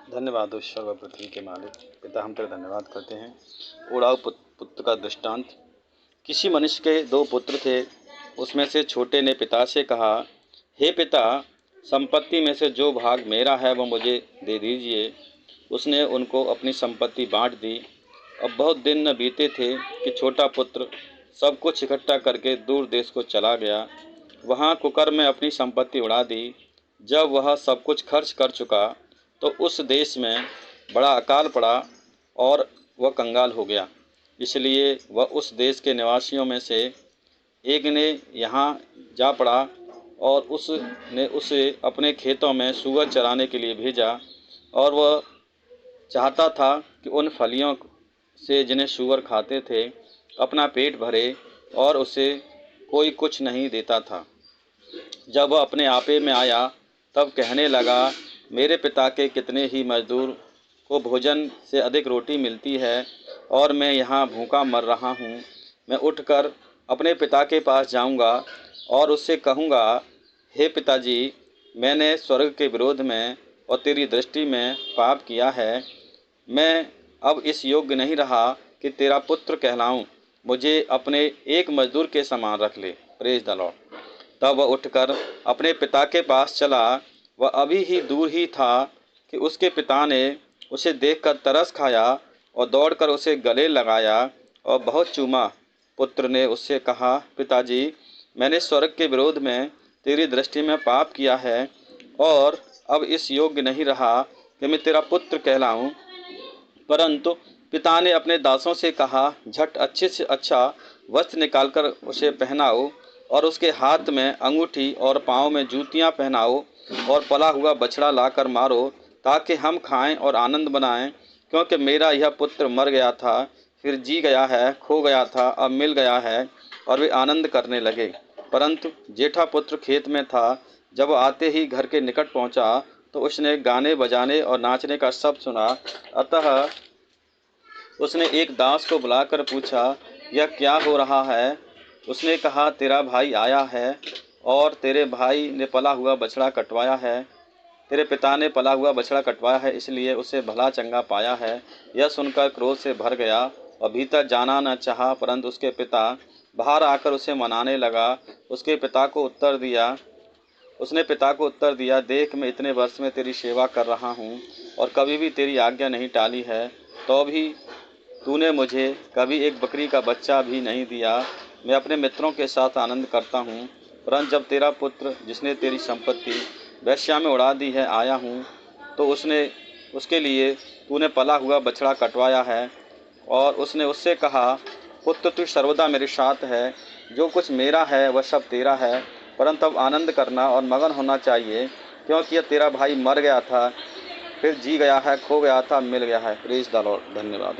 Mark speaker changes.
Speaker 1: धन्यवाद हो स्वर्ग और पृथ्वी के मालिक। पिता हम तेरा धन्यवाद करते हैं। उड़ाऊ पुत्र का दृष्टांत। किसी मनुष्य के 2 पुत्र थे। उसमें से छोटे ने पिता से कहा, हे पिता, संपत्ति में से जो भाग मेरा है वह मुझे दे दीजिए। उसने उनको अपनी संपत्ति बांट दी। अब बहुत दिन न बीते थे कि छोटा पुत्र सब कुछ इकट्ठा करके दूर देश को चला गया। वहाँ कुकर्म में अपनी संपत्ति उड़ा दी। जब वह सब कुछ खर्च कर चुका तो उस देश में बड़ा अकाल पड़ा और वह कंगाल हो गया। इसलिए वह उस देश के निवासियों में से एक ने यहाँ जा पड़ा और उसने उसे अपने खेतों में सूअर चराने के लिए भेजा। और वह चाहता था कि उन फलियों से जिन्हें सूअर खाते थे अपना पेट भरे, और उसे कोई कुछ नहीं देता था। जब वह अपने आपे में आया तब कहने लगा, मेरे पिता के कितने ही मजदूर को भोजन से अधिक रोटी मिलती है और मैं यहाँ भूखा मर रहा हूँ। मैं उठकर अपने पिता के पास जाऊँगा और उससे कहूँगा, हे पिताजी, मैंने स्वर्ग के विरोध में और तेरी दृष्टि में पाप किया है। मैं अब इस योग्य नहीं रहा कि तेरा पुत्र कहलाऊँ। मुझे अपने एक मजदूर के समान रख ले। Praise the Lord. तब वह उठकर अपने पिता के पास चला। वह अभी ही दूर ही था कि उसके पिता ने उसे देखकर तरस खाया और दौड़कर उसे गले लगाया और बहुत चूमा। पुत्र ने उससे कहा, पिताजी, मैंने स्वर्ग के विरोध में तेरी दृष्टि में पाप किया है और अब इस योग्य नहीं रहा कि मैं तेरा पुत्र कहलाऊं। परंतु पिता ने अपने दासों से कहा, झट अच्छे से अच्छा वस्त्र निकालकर उसे पहनाओ और उसके हाथ में अंगूठी और पाँव में जूतियाँ पहनाओ और पला हुआ बछड़ा लाकर मारो, ताकि हम खाएं और आनंद बनाएं। क्योंकि मेरा यह पुत्र मर गया था, फिर जी गया है, खो गया था, अब मिल गया है। और वे आनंद करने लगे। परंतु जेठा पुत्र खेत में था। जब आते ही घर के निकट पहुंचा तो उसने गाने बजाने और नाचने का शब्द सुना। अतः उसने एक दास को बुलाकर पूछा, यह क्या हो रहा है? उसने कहा, तेरा भाई आया है और तेरे भाई ने पला हुआ बछड़ा कटवाया है। तेरे पिता ने पला हुआ बछड़ा कटवाया है, इसलिए उसे भला चंगा पाया है। यह सुनकर क्रोध से भर गया और भीतर जाना न चाहा, परंतु उसके पिता बाहर आकर उसे मनाने लगा। उसने पिता को उत्तर दिया, देख, मैं इतने वर्ष में तेरी सेवा कर रहा हूँ और कभी भी तेरी आज्ञा नहीं टाली है, तो भी तूने मुझे कभी एक बकरी का बच्चा भी नहीं दिया। मैं अपने मित्रों के साथ आनंद करता हूँ। परंतु जब तेरा पुत्र, जिसने तेरी संपत्ति वेश्या में उड़ा दी है, आया हूँ, तो उसके लिए तूने पला हुआ बछड़ा कटवाया है। और उसने उससे कहा, पुत्र, तू सर्वदा मेरे साथ है। जो कुछ मेरा है वह सब तेरा है। परंतु अब आनंद करना और मगन होना चाहिए, क्योंकि यह तेरा भाई मर गया था, फिर जी गया है, खो गया था, मिल गया है। Praise the Lord. धन्यवाद।